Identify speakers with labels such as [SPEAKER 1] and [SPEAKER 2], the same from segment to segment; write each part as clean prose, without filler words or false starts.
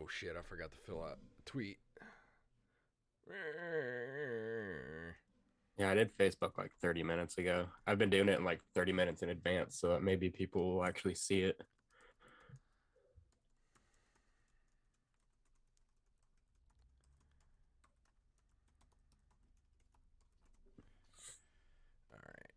[SPEAKER 1] shit, I forgot to fill out a tweet.
[SPEAKER 2] Yeah, I did Facebook like 30 minutes ago. I've been doing it in like 30 minutes in advance, so that maybe people will actually see it.
[SPEAKER 1] All right.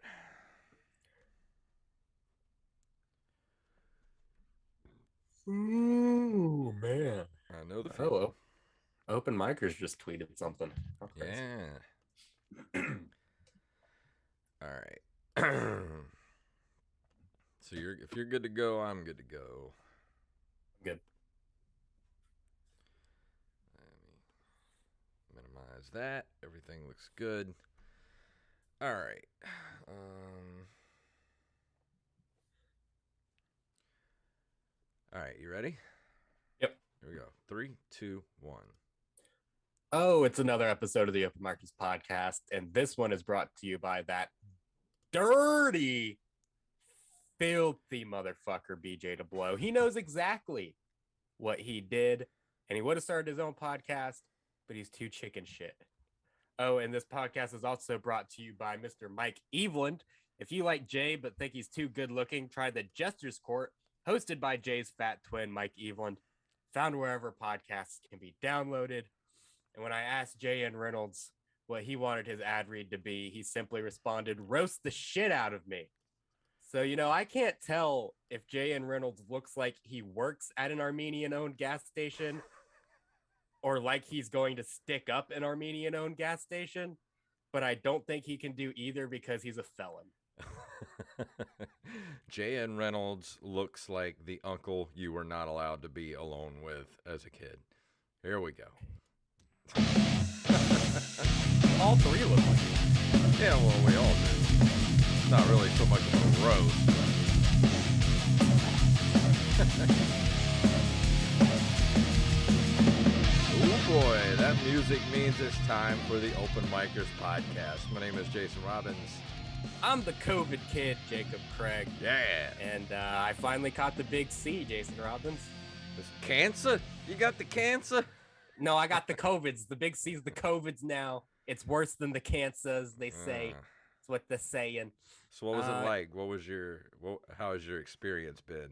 [SPEAKER 2] Ooh, man.
[SPEAKER 1] I know the feeling.
[SPEAKER 2] Oh, open micers just tweeted something. How crazy.
[SPEAKER 1] Yeah. All right. So if you're good to go, I'm good to go.
[SPEAKER 2] Good.
[SPEAKER 1] Let me minimize that. Everything looks good. All right. All right. You ready?
[SPEAKER 2] Yep.
[SPEAKER 1] Here we go. 3, 2, 1.
[SPEAKER 2] Oh, it's another episode of the Open Micers podcast, and this one is brought to you by that dirty, filthy motherfucker, BJ DeBlow. He knows exactly what he did, and he would have started his own podcast, but he's too chicken shit. Oh, and this podcast is also brought to you by Mr. Mike Eveland. If you like Jay but think he's too good looking, try the Jester's Court, hosted by Jay's fat twin, Mike Eveland, found wherever podcasts can be downloaded. And when I asked Jay and Reynolds what he wanted his ad read to be, he simply responded, "Roast the shit out of me." So, I can't tell if Jay and Reynolds looks like he works at an Armenian owned gas station or like he's going to stick up an Armenian owned gas station, but I don't think he can do either because he's a felon.
[SPEAKER 1] J.N. Reynolds looks like the uncle you were not allowed to be alone with as a kid. Here we go.
[SPEAKER 2] All three look like it.
[SPEAKER 1] Yeah, well, we all do. Not really so much of a roast. Oh boy, that music means it's time for the Open Micers podcast. My name is Jason Robbins.
[SPEAKER 2] I'm the COVID kid, Jacob Craig.
[SPEAKER 1] Yeah.
[SPEAKER 2] And I finally caught the big C, Jason Robbins.
[SPEAKER 1] This cancer? You got the cancer?
[SPEAKER 2] No, I got the COVIDs. The big C's the COVIDs now. It's worse than the cancers, they say. That's what they're saying.
[SPEAKER 1] So what was it like? How has your experience been?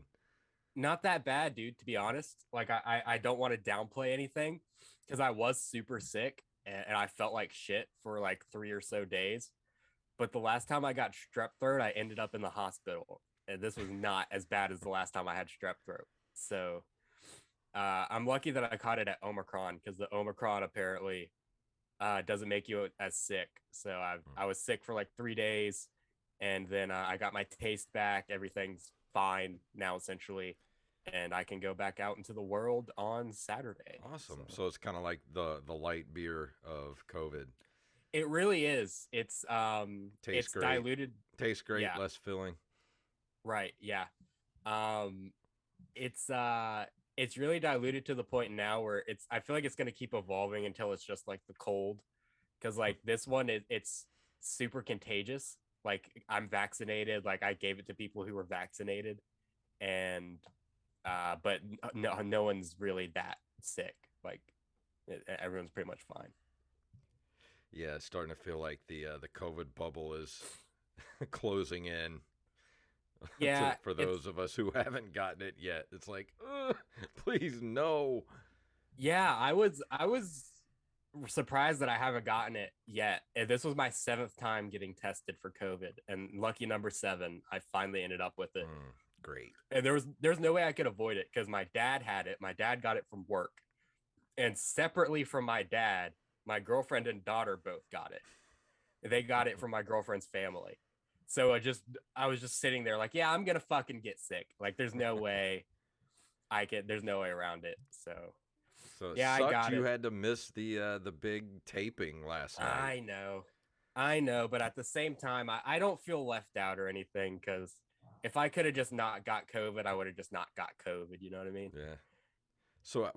[SPEAKER 2] Not that bad, dude, to be honest. Like, I don't want to downplay anything because I was super sick and I felt like shit for like 3 or so days. But the last time I got strep throat, I ended up in the hospital. And this was not as bad as the last time I had strep throat. So I'm lucky that I caught it at Omicron because the Omicron apparently doesn't make you as sick. So I was sick for like 3 days, and then I got my taste back. Everything's fine now, essentially, and I can go back out into the world on Saturday.
[SPEAKER 1] Awesome. So it's kind of like the light beer of COVID.
[SPEAKER 2] It really is. It's
[SPEAKER 1] Tastes great.
[SPEAKER 2] diluted.
[SPEAKER 1] Tastes great,
[SPEAKER 2] Yeah.
[SPEAKER 1] less filling.
[SPEAKER 2] Right. Yeah. Um, it's really diluted to the point now where I feel like it's going to keep evolving until it's just like the cold, because like this one it's super contagious. Like, I'm vaccinated, like I gave it to people who were vaccinated, and but no one's really that sick. Like, everyone's pretty much fine.
[SPEAKER 1] Yeah, it's starting to feel like the COVID bubble is closing in.
[SPEAKER 2] Yeah,
[SPEAKER 1] For those of us who haven't gotten it yet, it's like, please no.
[SPEAKER 2] yeah, I was surprised that I haven't gotten it yet. And this was my 7th time getting tested for COVID, and lucky number 7, I finally ended up with it.
[SPEAKER 1] Great.
[SPEAKER 2] And there's no way I could avoid it because my dad had it. My dad got it from work, and separately from my dad, my girlfriend and daughter both got it. They got it from my girlfriend's family. So I was just sitting there like, yeah, I'm gonna fucking get sick. Like, there's no way there's no way around it. So
[SPEAKER 1] Yeah,
[SPEAKER 2] I got
[SPEAKER 1] you
[SPEAKER 2] it.
[SPEAKER 1] had to miss the big taping last night.
[SPEAKER 2] I know, but at the same time, I don't feel left out or anything, because if I could have just not got COVID, I would have just not got COVID. You know what I mean?
[SPEAKER 1] Yeah. So,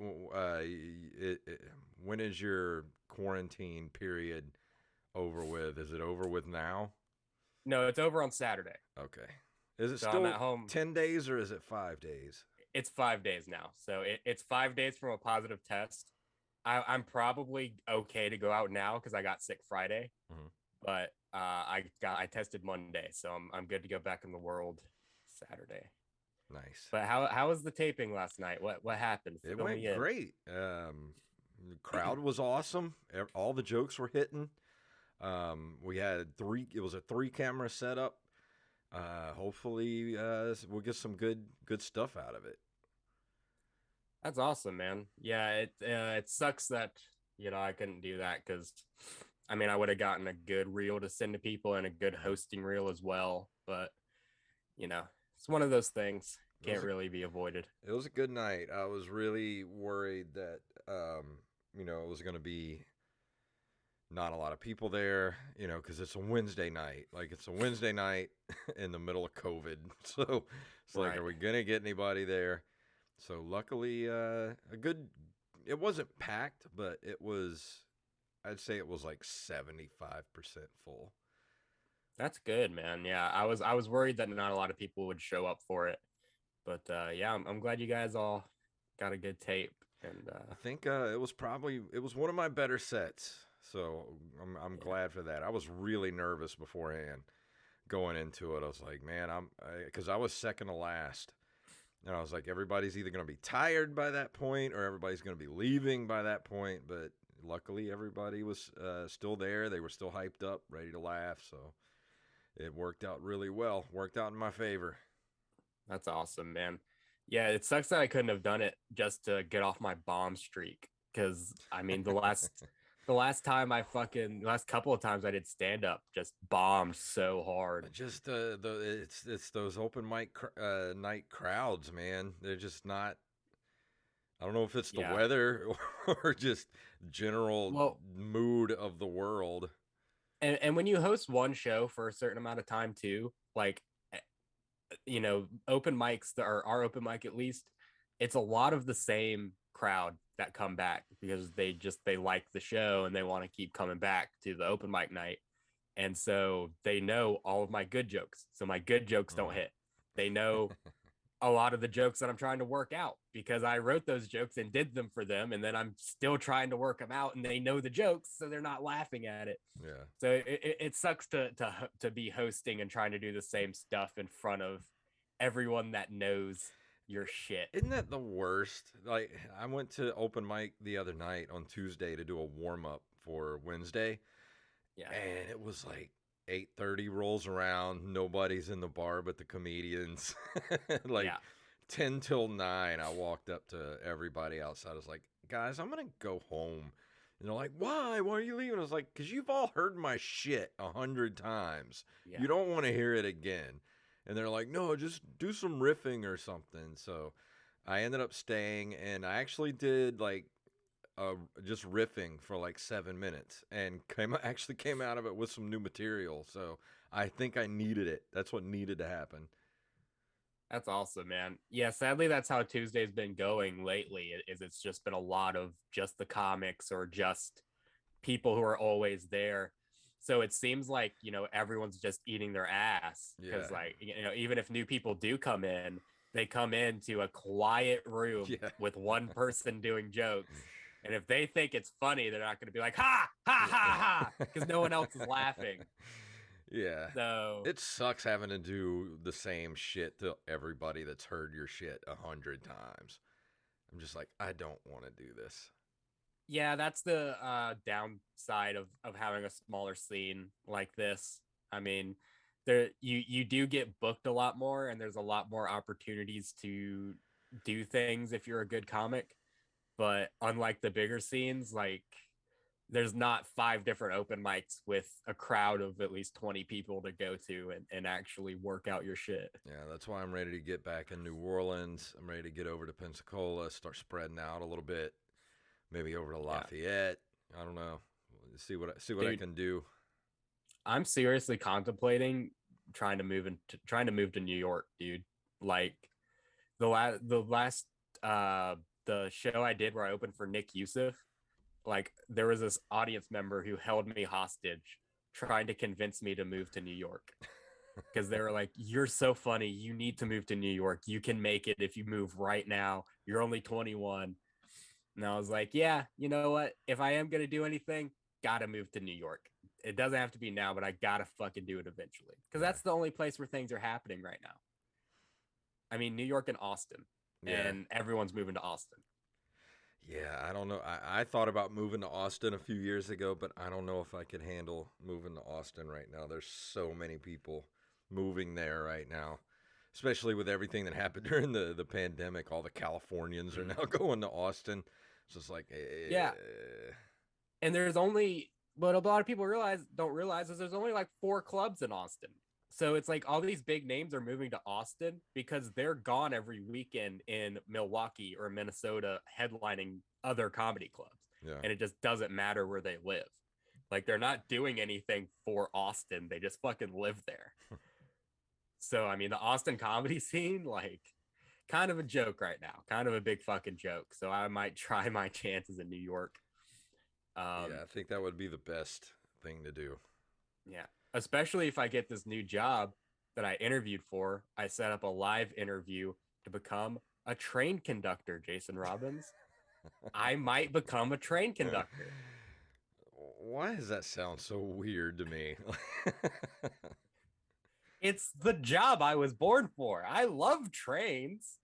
[SPEAKER 1] when is your quarantine period over with? Is it over with now?
[SPEAKER 2] No, it's over on Saturday.
[SPEAKER 1] Okay. Is it
[SPEAKER 2] So I'm
[SPEAKER 1] still
[SPEAKER 2] at home.
[SPEAKER 1] 10 days or is it 5 days?
[SPEAKER 2] it's 5 days now. So it's 5 days from a positive test. I'm probably okay to go out now because I got sick Friday,
[SPEAKER 1] Mhm.
[SPEAKER 2] but I tested Monday, so I'm good to go back in the world Saturday.
[SPEAKER 1] Nice.
[SPEAKER 2] But how was the taping last night? What happened?
[SPEAKER 1] It
[SPEAKER 2] Fill me
[SPEAKER 1] went
[SPEAKER 2] in.
[SPEAKER 1] great. The crowd was awesome. All the jokes were hitting. We had three. It was a three-camera setup. Hopefully, we'll get some good stuff out of it.
[SPEAKER 2] That's awesome, man. Yeah, it sucks that I couldn't do that because I mean I would have gotten a good reel to send to people and a good
[SPEAKER 1] Mhm.
[SPEAKER 2] hosting reel as well. But you know, it's one of those things
[SPEAKER 1] It was
[SPEAKER 2] can't really be avoided.
[SPEAKER 1] it was a good night. I was really worried that it was going to be not a lot of people there, because it's a Wednesday night. Like it's a Wednesday night in the middle of COVID. So it's like,
[SPEAKER 2] Right.
[SPEAKER 1] are we going to get anybody there? So luckily, it wasn't packed, but I'd say it was like 75% full.
[SPEAKER 2] That's good, man. Yeah, I was worried that not a lot of people would show up for it, but yeah, I'm glad you guys all got a good tape. And
[SPEAKER 1] I think it was one of my better sets. So I'm
[SPEAKER 2] yeah,
[SPEAKER 1] glad for that. I was really nervous beforehand going into it. I was like, man, because I was second to last. And I was like, everybody's either going to be tired by that point or everybody's going to be leaving by that point. But luckily, everybody was still there. They were still hyped up, ready to laugh. So it worked out really well. Worked out in my favor.
[SPEAKER 2] that's awesome, man. Yeah, it sucks that I couldn't have done it just to get off my bomb streak. Because I mean, the last time the last couple of times I did stand up just bombed so hard.
[SPEAKER 1] Just it's those open mic night crowds, man. They're just not. I don't know if it's the
[SPEAKER 2] Yeah.
[SPEAKER 1] weather or just general
[SPEAKER 2] Well,
[SPEAKER 1] mood of the world.
[SPEAKER 2] and when you host one show for a certain amount of time too, like open mics that are our open mic at least, it's a lot of the same crowd that come back because they like the show and they want to keep coming back to the open mic night. And so they know all of my good jokes. So my good jokes don't
[SPEAKER 1] Mm.
[SPEAKER 2] hit. They know a lot of the jokes that I'm trying to work out because I wrote those jokes and did them for them. And then I'm still trying to work them out and they know the jokes. So they're not laughing at it.
[SPEAKER 1] Yeah.
[SPEAKER 2] So it sucks to be hosting and trying to do the same stuff in front of everyone that knows your shit.
[SPEAKER 1] Isn't that the worst? Like I went to open mic the other night on Tuesday to do a warm up for Wednesday,
[SPEAKER 2] Yeah.
[SPEAKER 1] and it was like 8:30 rolls around, nobody's in the bar but the comedians. Like
[SPEAKER 2] Yeah.
[SPEAKER 1] 10 till 9, I walked up to everybody outside. I was like, "Guys, I'm going to go home." And they're like, "Why? Why are you leaving?" I was like, "Cuz you've all heard my shit 100 times.
[SPEAKER 2] Yeah.
[SPEAKER 1] You don't want to hear it again." And they're like, "No, just do some riffing or something." So I ended up staying and I actually did like just riffing for like 7 minutes and actually came out of it with some new material. So I think I needed it. That's what needed to happen.
[SPEAKER 2] That's awesome, man. Yeah, sadly that's how Tuesday's been going lately. Is it's just been a lot of just the comics or just people who are always there. So it seems like, everyone's just eating their ass
[SPEAKER 1] Yeah.
[SPEAKER 2] because like, even if new people do come in, they come into a quiet room
[SPEAKER 1] Yeah.
[SPEAKER 2] with one person doing jokes. And if they think it's funny, they're not going to be like, ha, ha, ha, ha, because no one else is laughing.
[SPEAKER 1] Yeah.
[SPEAKER 2] So,
[SPEAKER 1] It sucks having to do the same shit to everybody that's heard your shit 100 times. I'm just like, I don't want to do this.
[SPEAKER 2] yeah, that's the downside of having a smaller scene like this. I mean, you do get booked a lot more, and there's a lot more opportunities to do things if you're a good comic. But unlike the bigger scenes, like there's not five different open mics with a crowd of at least 20 people to go to and actually work out your shit.
[SPEAKER 1] Yeah, that's why I'm ready to get back in New Orleans. I'm ready to get over to Pensacola, start spreading out a little bit, maybe over to
[SPEAKER 2] Yeah,
[SPEAKER 1] Lafayette. I don't know. See what I
[SPEAKER 2] dude,
[SPEAKER 1] can do.
[SPEAKER 2] I'm seriously contemplating trying to move to New York, dude. Like the last uh the show I did where I opened for Nick Youssef, like there was this audience member who held me hostage trying to convince me to move to New York. because they were like, "You're so funny. You need to move to New York. You can make it if you move right now. You're only 21." And I was like, "Yeah, you know what? If I am gonna do anything, gotta move to New York. It doesn't have to be now, but I gotta fucking do it eventually because
[SPEAKER 1] Yeah.
[SPEAKER 2] that's the only place where things are happening right now. I mean, New York and Austin,
[SPEAKER 1] Yeah.
[SPEAKER 2] and everyone's moving to Austin.
[SPEAKER 1] Yeah, I don't know. I thought about moving to Austin a few years ago, but I don't know if I could handle moving to Austin right now. There's so many people moving there right now, especially with everything that happened during the pandemic. All the Californians are now going to Austin. It's just like,
[SPEAKER 2] Yeah, and there's only what a lot of people don't realize is there's only like 4 clubs in Austin. So it's like all these big names are moving to Austin because they're gone every weekend in Milwaukee or Minnesota headlining other comedy clubs.
[SPEAKER 1] yeah.
[SPEAKER 2] And it just doesn't matter where they live. Like they're not doing anything for Austin. They just fucking live there. So I mean the Austin comedy scene, like kind of a joke right now, kind of a big fucking joke. So I might try my chances in New York.
[SPEAKER 1] Yeah, I think that would be the best thing to do.
[SPEAKER 2] Yeah. Especially if I get this new job that I interviewed for. I set up a live interview to become a train conductor, Jason Robbins. I might become a train conductor.
[SPEAKER 1] Why does that sound so weird to me?
[SPEAKER 2] It's the job I was born for. I love trains.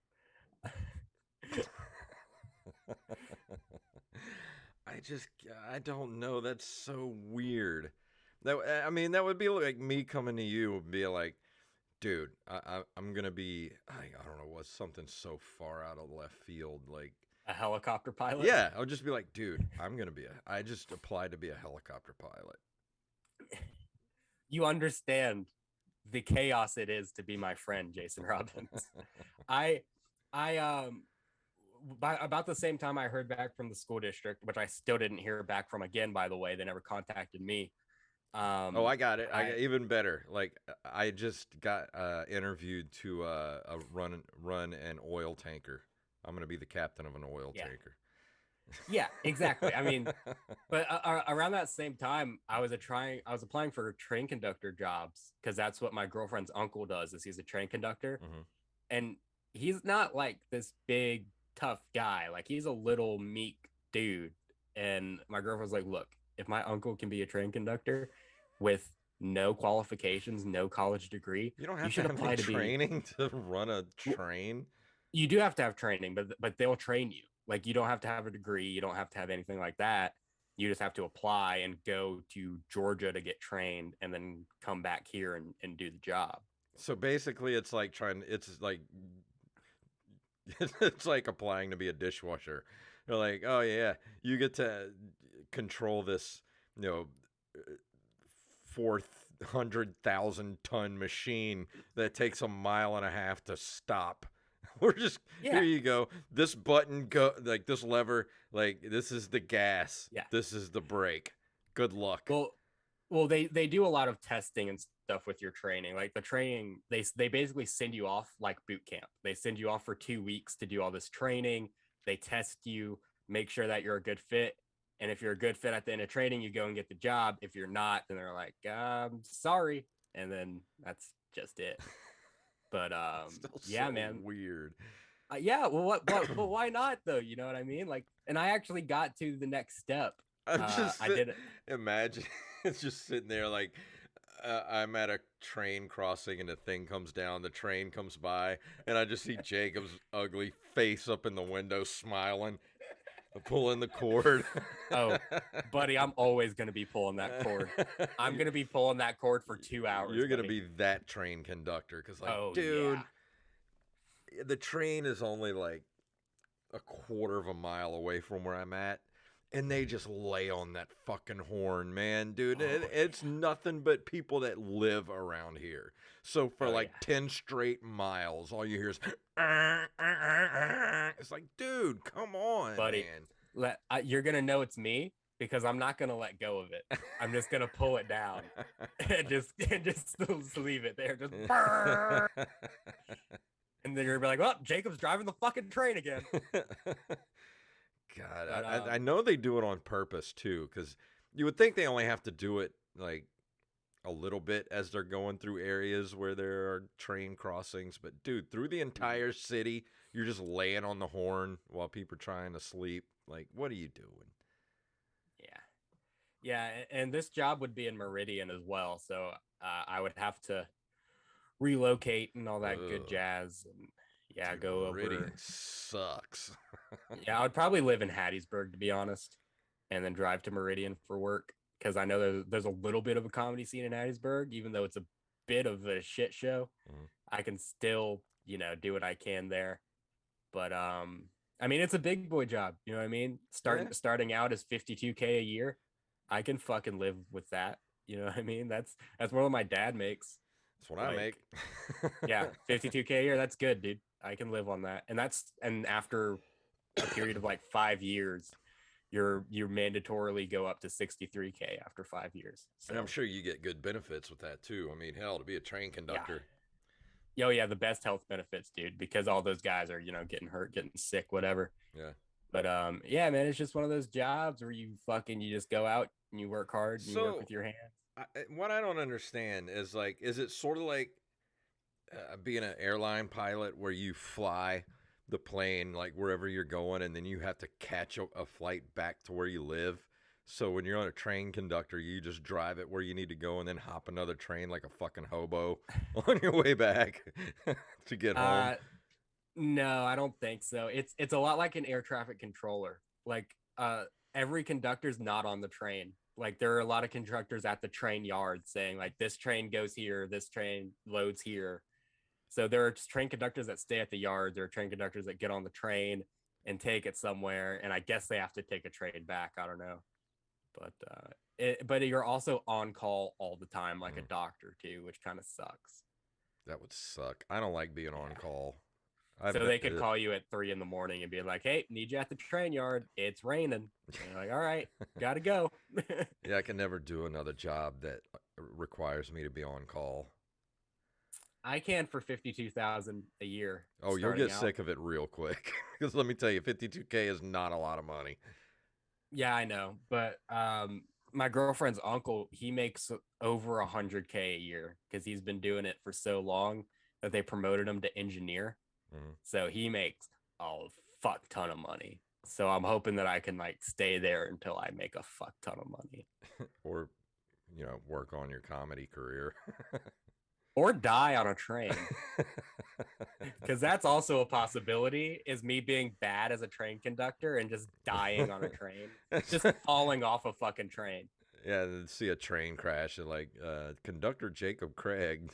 [SPEAKER 1] I don't know. That's so weird. I mean, that would be like me coming to you and be like, dude, I'm gonna be, I don't know, what's something so far out of left field, like
[SPEAKER 2] A helicopter pilot?
[SPEAKER 1] yeah, I would just be like, dude, I just applied to be a helicopter pilot.
[SPEAKER 2] You understand the chaos it is to be my friend, Jason Robbins. I about the same time I heard back from the school district, which I still didn't hear back from again, by the way. They never contacted me.
[SPEAKER 1] Oh, I got it. I got even better. Like I just got interviewed to run an oil tanker. I'm gonna be the captain of an oil tanker.
[SPEAKER 2] Yeah, exactly. I mean, but around that same time, I was applying for train conductor jobs because that's what my girlfriend's uncle does. Is he's a train conductor, and he's not like this big tough guy. Like he's a little meek dude. And my girlfriend's like, look, if my uncle can be a train conductor with no qualifications, no college degree,
[SPEAKER 1] you don't have to have any training to run a train.
[SPEAKER 2] You do have to have training, but they'll train you. Like you don't have to have a degree, you don't have to have anything like that. You just have to apply and go to Georgia to get trained and then come back here and do the job.
[SPEAKER 1] So basically it's like it's like applying to be a dishwasher. They're like, oh yeah, you get to control this, 400,000 ton machine that takes a mile and a half to stop. We're just here. You go. This button go like this lever. Like this is the gas.
[SPEAKER 2] Yeah.
[SPEAKER 1] This is the brake. Good luck.
[SPEAKER 2] Well, they do a lot of testing and stuff with your training. Like the training, they basically send you off like boot camp. They send you off for 2 weeks to do all this training. They test you, make sure that you're a good fit. And if you're a good fit at the end of training, you go and get the job. If you're not, then they're like, sorry. And then that's just it. But yeah,
[SPEAKER 1] so
[SPEAKER 2] man,
[SPEAKER 1] weird.
[SPEAKER 2] Yeah, well, well, why not though? You know what I mean? Like, and I actually got to the next step. I did it.
[SPEAKER 1] Imagine it's just sitting there like I'm at a train crossing and the thing comes down. The train comes by and I just see Jacob's ugly face up in the window, smiling, pulling the cord.
[SPEAKER 2] Oh, buddy, I'm always gonna be pulling that cord. I'm gonna be pulling that cord for 2 hours.
[SPEAKER 1] You're gonna be that train conductor because, like, dude, the train is only like a quarter of a mile away from where I'm at, and they just lay on that fucking horn, man, dude. It's nothing but people that live around here. So for 10 straight miles, all you hear is it's like, dude, come on,
[SPEAKER 2] buddy, man. You're gonna know it's me because I'm not gonna let go of it. I'm just gonna pull it down and just leave it there. Just and then you're gonna be like, well, Jacob's driving the fucking train again.
[SPEAKER 1] God, I know they do it on purpose too, because you would think they only have to do it like a little bit as they're going through areas where there are train crossings. But dude, through the entire city, you're just laying on the horn while people are trying to sleep. Like, what are you doing?
[SPEAKER 2] Yeah. Yeah, and this job would be in Meridian as well, so I would have to relocate and all that good
[SPEAKER 1] Ugh,
[SPEAKER 2] jazz, and yeah,
[SPEAKER 1] dude,
[SPEAKER 2] go
[SPEAKER 1] Meridian
[SPEAKER 2] over.
[SPEAKER 1] sucks.
[SPEAKER 2] Yeah, I would probably live in Hattiesburg to be honest, and then drive to Meridian for work because I know there's a little bit of a comedy scene in Hattiesburg, even though it's a bit of a shit show.
[SPEAKER 1] Mhm.
[SPEAKER 2] I can still, do what I can there. But I mean, it's a big boy job, you know what I mean?
[SPEAKER 1] Yeah,
[SPEAKER 2] Starting out as 52K a year, I can fucking live with that. You know what I mean? That's more than my dad makes.
[SPEAKER 1] that's what I make.
[SPEAKER 2] Like, yeah, 52K a year, that's good, dude. I can live on that. And after a period of like 5 years, you're mandatorily go up to 63K after 5 years.
[SPEAKER 1] And I'm
[SPEAKER 2] So
[SPEAKER 1] sure you get good benefits with that too. I mean, hell, to be a train
[SPEAKER 2] yeah.
[SPEAKER 1] conductor.
[SPEAKER 2] Yo, yeah, the best health benefits, dude, because all those guys are, getting hurt, getting sick, whatever.
[SPEAKER 1] Yeah.
[SPEAKER 2] But yeah, man, it's just one of those jobs where you just go out and you work hard and you work
[SPEAKER 1] So,
[SPEAKER 2] with your hands.
[SPEAKER 1] what I don't understand is like, is it sort of like being an airline pilot where you fly the plane like wherever you're going and then you have to catch a flight back to where you live? So when you're on a train conductor, you just drive it where you need to go and then hop another train like a fucking hobo on your way back to get home.
[SPEAKER 2] Uh no, I don't think so. It's a lot like an air traffic controller. Like every conductor's not on the train. Like there are a lot of conductors at the train yard saying like this train goes here, this train loads here. So there are train conductors that stay at the yard. There are train conductors that get on the train and take it somewhere. And I guess they have to take a train back. I don't know. But but you're also on call all the time, like a
[SPEAKER 1] Mm,
[SPEAKER 2] doctor too, which kind of sucks.
[SPEAKER 1] that would suck. I don't like being on
[SPEAKER 2] Yeah.
[SPEAKER 1] call. I've
[SPEAKER 2] So
[SPEAKER 1] been,
[SPEAKER 2] they could call you at 3 in the morning and be like, "Hey, need you at the train yard. It's raining." And you're like, "All right, gotta go."
[SPEAKER 1] yeah, I can never do another job that requires me to be on call.
[SPEAKER 2] I can for 52,000 a year
[SPEAKER 1] Oh, you'll
[SPEAKER 2] starting
[SPEAKER 1] get
[SPEAKER 2] out.
[SPEAKER 1] sick of it real quick. Because let me tell you, 52K is not a lot of money.
[SPEAKER 2] Yeah, I know, but my girlfriend's uncle, he makes over 100K a year because he's been doing it for so long that they promoted him to engineer.
[SPEAKER 1] Mhm.
[SPEAKER 2] So he makes a fuck ton of money. So I'm hoping that I can like stay there until I make a fuck ton of money
[SPEAKER 1] Or, work on your comedy career.
[SPEAKER 2] or die on a train because that's also a possibility is me being bad as a train conductor and just dying on a train, just falling off a fucking train.
[SPEAKER 1] Yeah, and see a train crash and like conductor Jacob Craig.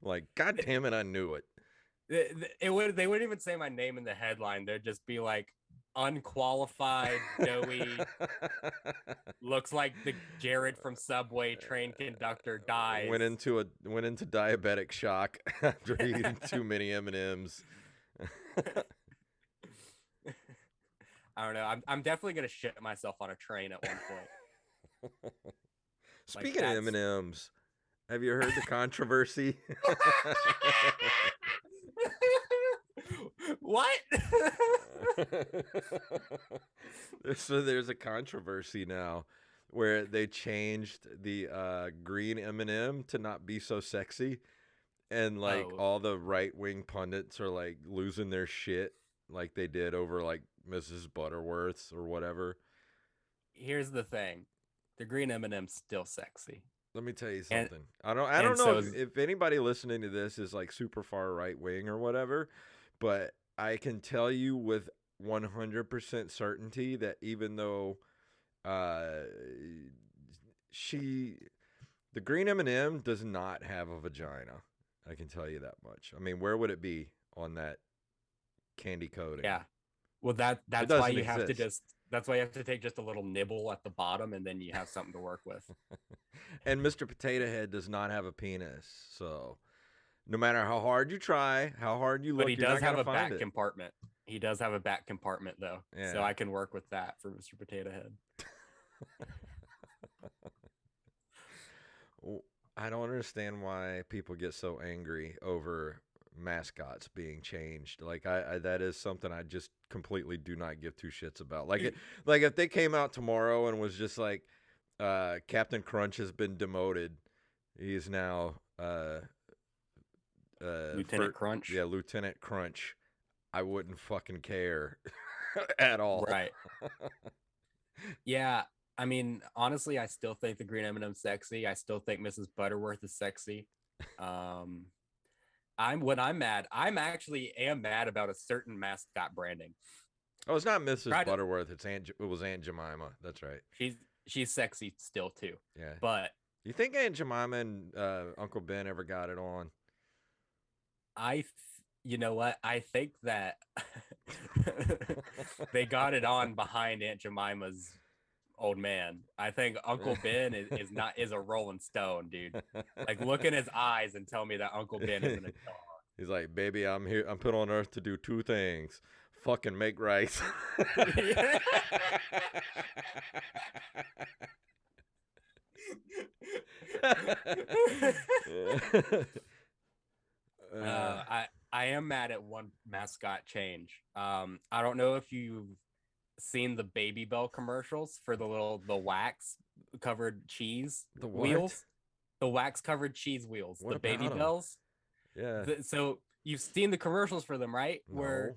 [SPEAKER 1] Like, God damn it, I knew it.
[SPEAKER 2] They wouldn't even say my name in the headline. They'd just be like unqualified, doughy, looks like the Jared from Subway train conductor dies.
[SPEAKER 1] Went into diabetic shock after eating too many M&Ms.
[SPEAKER 2] I don't know. I'm definitely gonna shit myself on a train at one point. Like
[SPEAKER 1] Speaking of
[SPEAKER 2] that's
[SPEAKER 1] M&Ms, have you heard the controversy?
[SPEAKER 2] what?
[SPEAKER 1] So there's a controversy now where they changed the green M&M to not be so sexy, and like
[SPEAKER 2] Oh,
[SPEAKER 1] all the right wing pundits are like losing their shit, like they did over like Mrs. Butterworth's or whatever.
[SPEAKER 2] here's the thing: the green M&M's still sexy,
[SPEAKER 1] Let me tell you
[SPEAKER 2] and
[SPEAKER 1] something. I don't
[SPEAKER 2] and
[SPEAKER 1] know
[SPEAKER 2] so
[SPEAKER 1] if,
[SPEAKER 2] is
[SPEAKER 1] if anybody listening to this is like super far right wing or whatever, but I can tell you with 100% certainty that even though uh, she, the green M&M does not have a vagina. I can tell you that much. I mean, where would it be on that candy coating?
[SPEAKER 2] yeah. Well,
[SPEAKER 1] It
[SPEAKER 2] that's why
[SPEAKER 1] doesn't
[SPEAKER 2] you have to
[SPEAKER 1] exist.
[SPEAKER 2] just that's why you have to take just a little nibble at the bottom, and then you have something to work with.
[SPEAKER 1] And Mr. Potato Head does not have a penis. So no matter how hard you try, how hard you
[SPEAKER 2] But he
[SPEAKER 1] look, you're
[SPEAKER 2] does
[SPEAKER 1] not
[SPEAKER 2] have
[SPEAKER 1] going to
[SPEAKER 2] a
[SPEAKER 1] find
[SPEAKER 2] back
[SPEAKER 1] it.
[SPEAKER 2] compartment. He does have a back compartment though, so
[SPEAKER 1] Yeah.
[SPEAKER 2] I can work with that for Mr. Potato Head.
[SPEAKER 1] I don't understand why people get so angry over mascots being changed. Like I that is something I just completely do not give two shits about. Like if they came out tomorrow and was just like Captain Crunch has been demoted He's now
[SPEAKER 2] Lieutenant Crunch.
[SPEAKER 1] yeah, Lieutenant Crunch. I wouldn't fucking care at all.
[SPEAKER 2] Right. Yeah. I mean, honestly, I still think the Green M&M's sexy. I still think Mrs. Butterworth is sexy. I'm mad. I'm mad about a certain mascot branding.
[SPEAKER 1] Oh, it's not Mrs. Butterworth. It was Aunt Jemima. That's right.
[SPEAKER 2] She's sexy still too.
[SPEAKER 1] Yeah.
[SPEAKER 2] But
[SPEAKER 1] you think Aunt Jemima and Uncle Ben ever got it on?
[SPEAKER 2] You know what? I think that they got it on behind Aunt Jemima's old man. I think Uncle Ben is a Rolling Stone, dude. Like, look in his eyes and tell me that Uncle Ben isn't a dog.
[SPEAKER 1] He's like, baby, I'm here. I'm put on earth to do two things: fucking make rice.
[SPEAKER 2] I am mad at one mascot change. I don't know if you've seen the Baby Bell commercials for the wax covered cheese wheels. The wax covered cheese wheels.
[SPEAKER 1] What
[SPEAKER 2] the Baby Bells.
[SPEAKER 1] Yeah.
[SPEAKER 2] So you've seen the commercials for them, right?
[SPEAKER 1] No.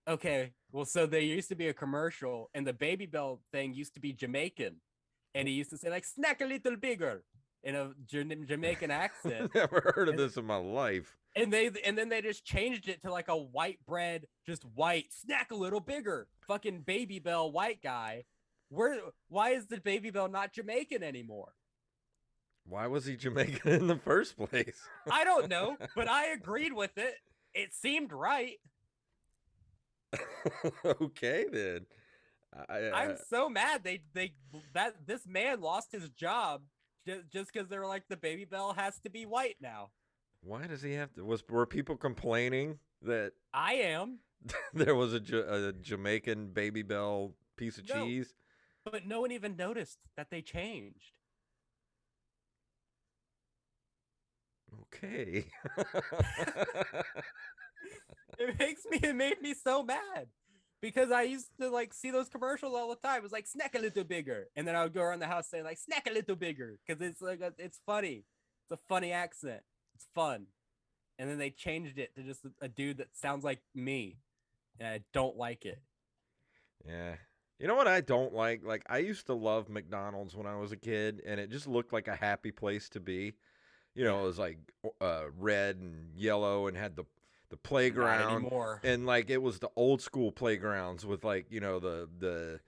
[SPEAKER 2] Okay. Well, so there used to be a commercial, and the Baby Bell thing used to be Jamaican, and he used to say like "snack a little bigger" in a Jamaican accent.
[SPEAKER 1] Never heard of this in my life.
[SPEAKER 2] And then they just changed it to like a white bread, just white, snack a little bigger. Fucking Baby Bell white guy. Why is the Baby Bell not Jamaican anymore?
[SPEAKER 1] Why was he Jamaican in the first place?
[SPEAKER 2] I don't know, but I agreed with it. It seemed right.
[SPEAKER 1] Okay, then.
[SPEAKER 2] I'm so mad this man lost his job just because they were like, the Baby Bell has to be white now.
[SPEAKER 1] Why does he have to? Were people complaining that
[SPEAKER 2] I am
[SPEAKER 1] there was a Jamaican Baby Bell piece of cheese?
[SPEAKER 2] But no one even noticed that they changed.
[SPEAKER 1] Okay.
[SPEAKER 2] It made me so mad because I used to like see those commercials all the time. It was like snack a little bigger, and then I would go around the house saying like snack a little bigger because it's like it's funny. It's a funny accent. It's fun. And then they changed it to just a dude that sounds like me, and I don't like it.
[SPEAKER 1] Yeah. You know what I don't like? Like, I used to love McDonald's when I was a kid, and it just looked like a happy place to be. You know, it was like red and yellow and had the playground.
[SPEAKER 2] Not anymore.
[SPEAKER 1] And like it was the old school playgrounds with like, you know, the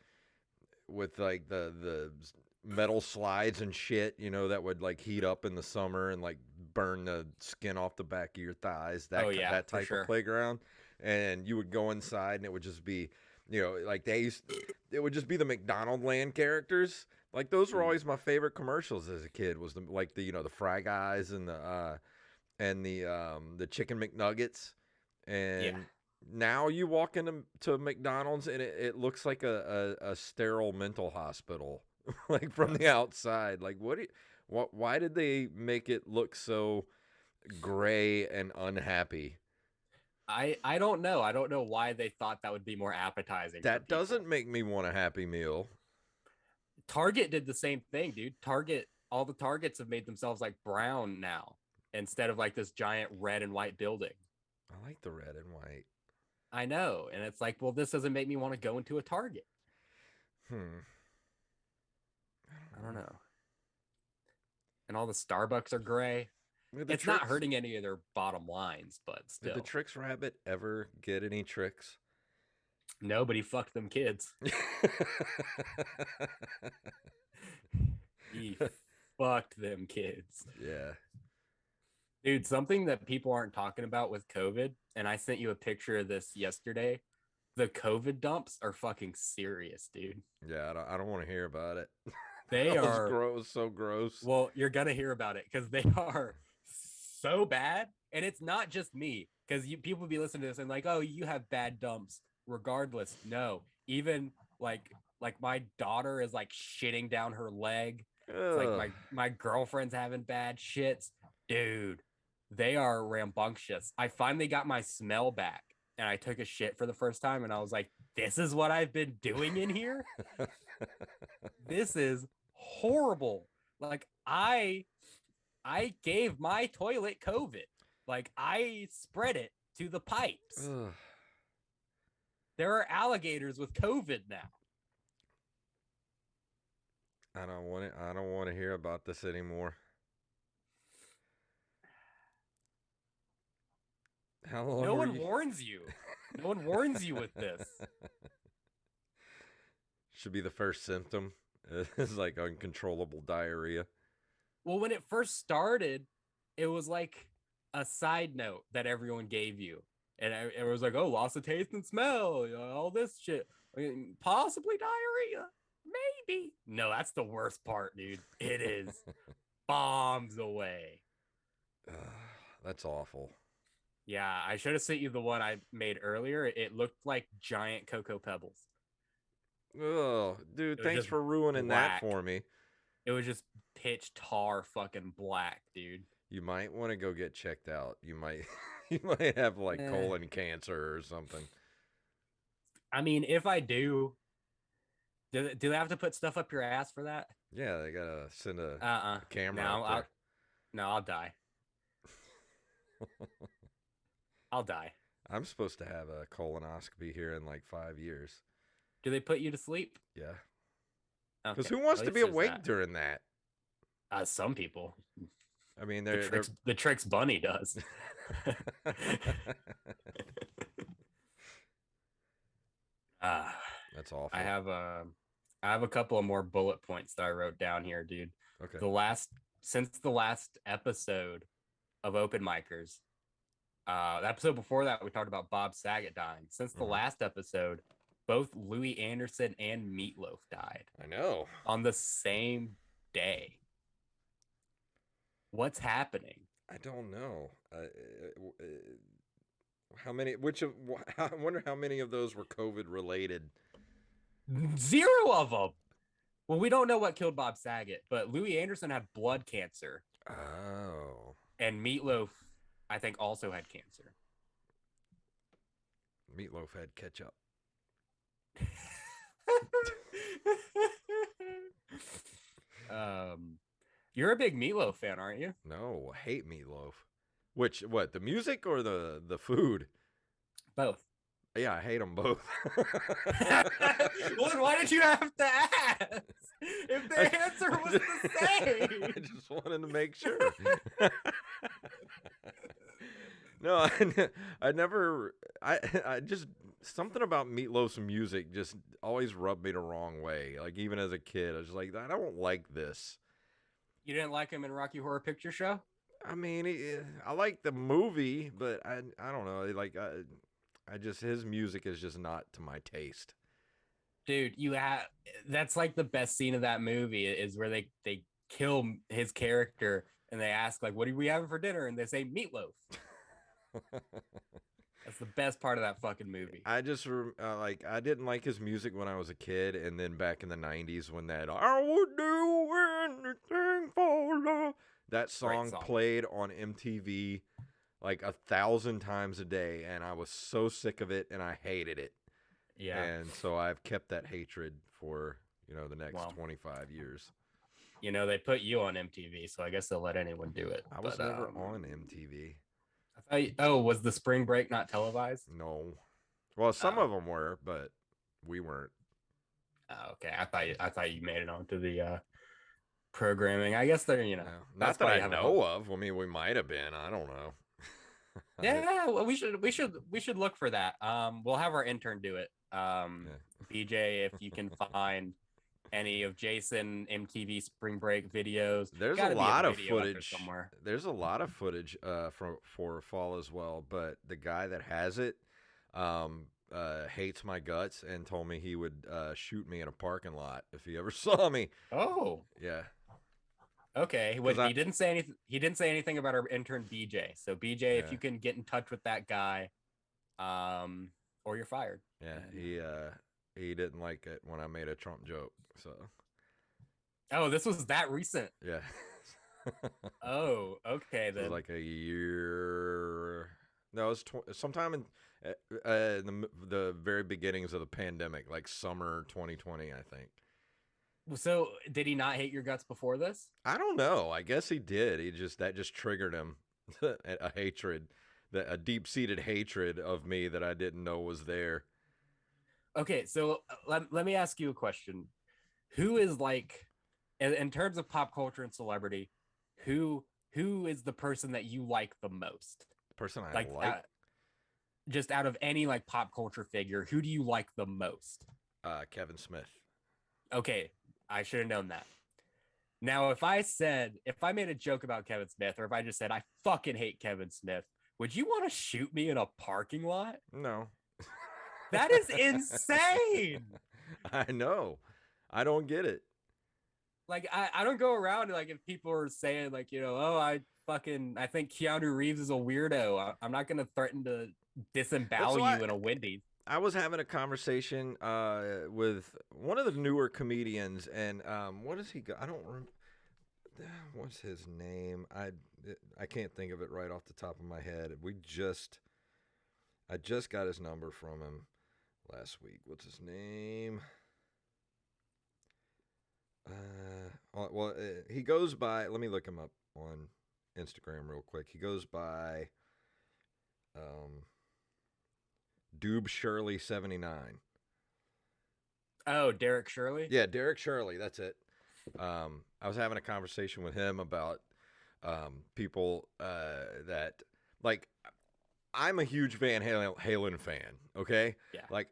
[SPEAKER 1] metal slides and shit, you know, that would like heat up in the summer and like burn the skin off the back of your thighs. That type of playground. And you would go inside and it would just be, you know, like it would just be the McDonald Land characters. Like those were always my favorite commercials as a kid. Was the Fry Guys and the Chicken McNuggets. And now you walk into McDonald's and it looks like a sterile mental hospital, like from the outside. Like why did they make it look so gray and unhappy?
[SPEAKER 2] I don't know. I don't know why they thought that would be more appetizing.
[SPEAKER 1] That doesn't make me want a Happy Meal.
[SPEAKER 2] Target did the same thing, dude. All the Targets have made themselves like brown now instead of like this giant red and white building.
[SPEAKER 1] I like the red and white.
[SPEAKER 2] I know. And it's like, well, this doesn't make me want to go into a Target.
[SPEAKER 1] I
[SPEAKER 2] don't know. And all the Starbucks are gray. It's not hurting any of their bottom lines, but still.
[SPEAKER 1] Did the Trix Rabbit ever get any tricks?
[SPEAKER 2] Nobody fucked them kids. He fucked them kids.
[SPEAKER 1] Yeah.
[SPEAKER 2] Dude, something that people aren't talking about with COVID, and I sent you a picture of this yesterday. The COVID dumps are fucking serious, dude.
[SPEAKER 1] Yeah, I don't want to hear about it.
[SPEAKER 2] They are
[SPEAKER 1] gross, so gross.
[SPEAKER 2] Well, you're gonna hear about it because they are so bad, and it's not just me. Because people be listening to this and like, oh, you have bad dumps. Regardless, no. Even like my daughter is like shitting down her leg. It's like my girlfriend's having bad shits, dude. They are rambunctious. I finally got my smell back, and I took a shit for the first time, and I was like, "This is what I've been doing in here. This is horrible." Like I I gave my toilet COVID. Like, I spread it to the pipes.
[SPEAKER 1] Ugh.
[SPEAKER 2] There are alligators with COVID now.
[SPEAKER 1] I don't want to hear about this anymore. How long
[SPEAKER 2] No
[SPEAKER 1] were
[SPEAKER 2] one
[SPEAKER 1] you?
[SPEAKER 2] warns you. No one warns you with this.
[SPEAKER 1] Should be the first symptom. It's like uncontrollable diarrhea.
[SPEAKER 2] Well, when it first started, it was like a side note that everyone gave you. And it was like, oh, loss of taste and smell, all this shit. I mean, possibly diarrhea. Maybe. No, that's the worst part, dude. It is bombs away.
[SPEAKER 1] That's awful.
[SPEAKER 2] Yeah, I should have sent you the one I made earlier. It looked like giant cocoa pebbles.
[SPEAKER 1] Oh, dude,
[SPEAKER 2] It was
[SPEAKER 1] thanks
[SPEAKER 2] just
[SPEAKER 1] for ruining that
[SPEAKER 2] black.
[SPEAKER 1] for me.
[SPEAKER 2] It was just pitch tar fucking black, dude.
[SPEAKER 1] You might want to go get checked out. You might you might have like
[SPEAKER 2] Eh.
[SPEAKER 1] colon cancer or something.
[SPEAKER 2] I mean, if I do they have to put stuff up your ass for that?
[SPEAKER 1] Yeah, they gotta send a
[SPEAKER 2] Uh-uh.
[SPEAKER 1] camera
[SPEAKER 2] No,
[SPEAKER 1] up
[SPEAKER 2] I'll die. I'll die.
[SPEAKER 1] I'm supposed to have a colonoscopy here in like 5 years.
[SPEAKER 2] Do they put you to sleep?
[SPEAKER 1] Yeah.
[SPEAKER 2] Okay.
[SPEAKER 1] Because who wants
[SPEAKER 2] At
[SPEAKER 1] to
[SPEAKER 2] least
[SPEAKER 1] be
[SPEAKER 2] there's
[SPEAKER 1] awake
[SPEAKER 2] that.
[SPEAKER 1] during that?
[SPEAKER 2] Some people.
[SPEAKER 1] I mean,
[SPEAKER 2] The tricks Bunny does.
[SPEAKER 1] That's awful.
[SPEAKER 2] I have a couple of more bullet points that I wrote down here, dude.
[SPEAKER 1] Okay.
[SPEAKER 2] Since the last episode of Open Micers, the episode before that we talked about Bob Saget dying. Since the last episode, both Louis Anderson and Meatloaf died.
[SPEAKER 1] I know.
[SPEAKER 2] On the same day. What's happening?
[SPEAKER 1] I don't know. How many? I wonder how many of those were COVID related.
[SPEAKER 2] 0 of them. Well, we don't know what killed Bob Saget, but Louis Anderson had blood cancer.
[SPEAKER 1] Oh.
[SPEAKER 2] And Meatloaf, I think, also had cancer.
[SPEAKER 1] Meatloaf had ketchup.
[SPEAKER 2] You're a big Meatloaf fan, aren't you?
[SPEAKER 1] No, I hate Meatloaf. What? The music or the food?
[SPEAKER 2] Both.
[SPEAKER 1] Yeah, I hate them both.
[SPEAKER 2] Well, then why did you have to ask? If the answer was the same.
[SPEAKER 1] I just wanted to make sure. No, I just, something about Meatloaf's music just always rubbed me the wrong way. Like, even as a kid, I was like, I don't like this.
[SPEAKER 2] You didn't like him in Rocky Horror Picture Show?
[SPEAKER 1] I mean, I like the movie, but I don't know. Like, I just, his music is just not to my taste.
[SPEAKER 2] Dude, that's like the best scene of that movie is where they kill his character and they ask, like, what are we having for dinner? And they say meatloaf. That's the best part of that fucking movie.
[SPEAKER 1] I just I didn't like his music when I was a kid, and then back in the 90s when that I would do anything for love, that song played on MTV like 1,000 times a day, and I was so sick of it and I hated it.
[SPEAKER 2] Yeah.
[SPEAKER 1] And so I've kept that hatred for, the next 25 years.
[SPEAKER 2] They put you on MTV, so I guess they'll let anyone do it.
[SPEAKER 1] I was never on MTV.
[SPEAKER 2] Was the spring break not televised?
[SPEAKER 1] No. Well, some of them were, but we weren't.
[SPEAKER 2] Oh, okay. I thought you made it onto the programming. I guess they're,
[SPEAKER 1] No, not that I know of. I mean, we might have been. I don't know.
[SPEAKER 2] Yeah, well, we should look for that. We'll have our intern do it. BJ, if you can find any of Jason MTV spring break videos,
[SPEAKER 1] there's a lot of footage somewhere. There's a lot of footage for fall as well, but the guy that has it hates my guts and told me he would shoot me in a parking lot if he ever saw me.
[SPEAKER 2] Oh,
[SPEAKER 1] yeah.
[SPEAKER 2] Okay. He didn't say anything. He didn't say anything about our intern BJ. So BJ, if you can get in touch with that guy, or you're fired.
[SPEAKER 1] Yeah, he didn't like it when I made a Trump joke. So.
[SPEAKER 2] Oh, this was that recent.
[SPEAKER 1] Yeah.
[SPEAKER 2] Oh, okay then.
[SPEAKER 1] It was like a year. No, it was sometime in the very beginnings of the pandemic, like summer 2020, I think.
[SPEAKER 2] So did he not hate your guts before this?
[SPEAKER 1] I don't know. I guess he did. That just triggered him a hatred, a deep-seated hatred of me that I didn't know was there.
[SPEAKER 2] Okay, so let me ask you a question. Who is like in terms of pop culture and celebrity, who who is the person that you like the most?
[SPEAKER 1] The person I
[SPEAKER 2] Like
[SPEAKER 1] like,
[SPEAKER 2] just out of any like pop culture figure, who do you like the most?
[SPEAKER 1] Kevin Smith.
[SPEAKER 2] Okay, I should have known that. Now, if I made a joke about Kevin Smith, or if I just said I fucking hate Kevin Smith, would you want to shoot me in a parking lot?
[SPEAKER 1] No.
[SPEAKER 2] That is insane.
[SPEAKER 1] I know. I don't get it.
[SPEAKER 2] Like I don't go around like if people are saying like, oh, I think Keanu Reeves is a weirdo. I'm not gonna threaten to
[SPEAKER 1] That's
[SPEAKER 2] disembowel
[SPEAKER 1] why
[SPEAKER 2] you in a Wendy's.
[SPEAKER 1] I was having a conversation with one of the newer comedians, and what does he go? I don't remember. What's his name? I can't think of it right off the top of my head. I just got his number from him last week. What's his name? He goes by. Let me look him up on Instagram real quick. He goes by um, Doob Shirley 79.
[SPEAKER 2] Oh, Derek Shirley.
[SPEAKER 1] Yeah, Derek Shirley. That's it. I was having a conversation with him about people that like. I'm a huge Van Halen fan. Okay,
[SPEAKER 2] Yeah.
[SPEAKER 1] like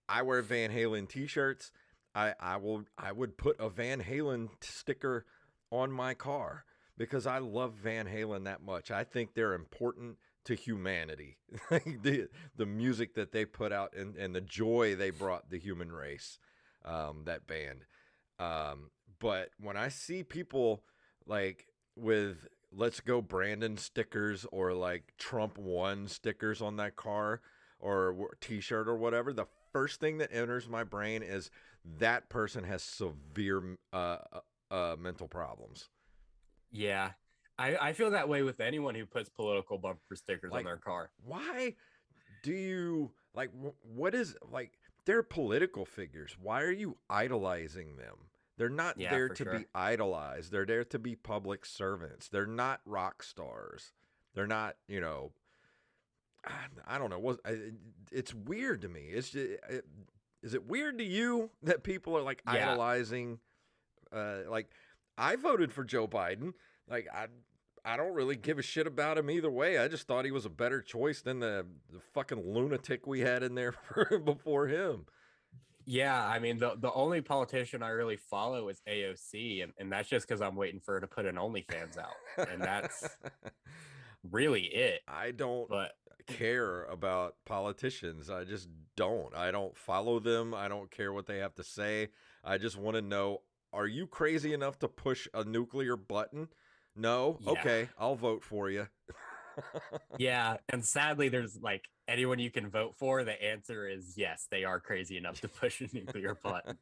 [SPEAKER 1] I wear Van Halen T-shirts. I would put a Van Halen sticker on my car because I love Van Halen that much. I think they're important to humanity. The music that they put out and the joy they brought the human race. That band. But when I see people like with "Let's Go Brandon" stickers or like Trump won stickers on that car or T-shirt or whatever, the first thing that enters my brain is that person has severe mental problems.
[SPEAKER 2] Yeah. I feel that way with anyone who puts political bumper stickers on
[SPEAKER 1] Like,
[SPEAKER 2] their car.
[SPEAKER 1] why do you like? What is like? They're political figures. Why are you idolizing them? They're not
[SPEAKER 2] Yeah,
[SPEAKER 1] there
[SPEAKER 2] for
[SPEAKER 1] to be
[SPEAKER 2] sure.
[SPEAKER 1] idolized. They're there to be public servants. They're not rock stars. They're not, I don't know. It's weird to me. Is it weird to you that people are like
[SPEAKER 2] Yeah.
[SPEAKER 1] idolizing? Like, I voted for Joe Biden. Like, I don't really give a shit about him either way. I just thought he was a better choice than the fucking lunatic we had in there before him.
[SPEAKER 2] Yeah, I mean the only politician I really follow is AOC, and that's just because I'm waiting for her to put an OnlyFans out, and that's really it.
[SPEAKER 1] I don't
[SPEAKER 2] But
[SPEAKER 1] care about politicians. I just don't. I don't follow them. I don't care what they have to say. I just want to know, are you crazy enough to push a nuclear button? No?
[SPEAKER 2] yeah,
[SPEAKER 1] Okay, I'll vote for you.
[SPEAKER 2] yeah, and sadly, there's like anyone you can vote for. The answer is yes, they are crazy enough to push a nuclear button.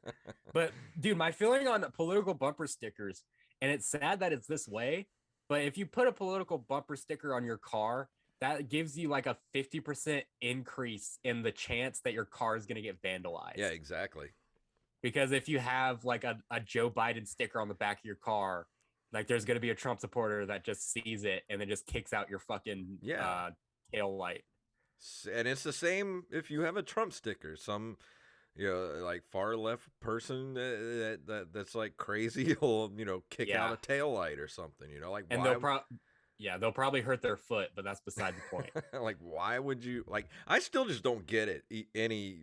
[SPEAKER 2] But dude, my feeling on political bumper stickers, and it's sad that it's this way, but if you put a political bumper sticker on your car, that gives you like a 50% increase in the chance that your car is going to get
[SPEAKER 1] Yeah,
[SPEAKER 2] vandalized.
[SPEAKER 1] exactly.
[SPEAKER 2] Because if you have like a Joe Biden sticker on the back of your car, like there's going to be a Trump supporter that just sees it and then just kicks out your fucking
[SPEAKER 1] Yeah.
[SPEAKER 2] tail light.
[SPEAKER 1] And it's the same if you have a Trump sticker. Some, like far left person that's like crazy will, kick out
[SPEAKER 2] Yeah.
[SPEAKER 1] a tail light or something, like
[SPEAKER 2] And
[SPEAKER 1] why
[SPEAKER 2] they'll probably hurt their foot, but that's beside the point.
[SPEAKER 1] like why would you like I still just don't get it any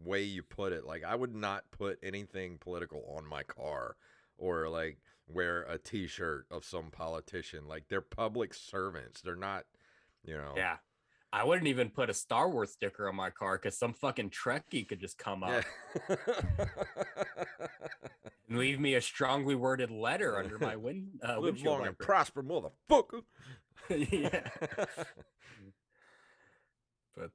[SPEAKER 1] way you put it. Like I would not put anything political on my car or like wear a t-shirt of some politician. Like they're public servants. They're not, you know.
[SPEAKER 2] Yeah. I wouldn't even put a Star Wars sticker on my car because some fucking Trekkie could just come
[SPEAKER 1] Yeah.
[SPEAKER 2] up and leave me a strongly worded letter under my
[SPEAKER 1] Live
[SPEAKER 2] windshield
[SPEAKER 1] long and
[SPEAKER 2] wiper.
[SPEAKER 1] prosper, motherfucker.
[SPEAKER 2] Yeah. But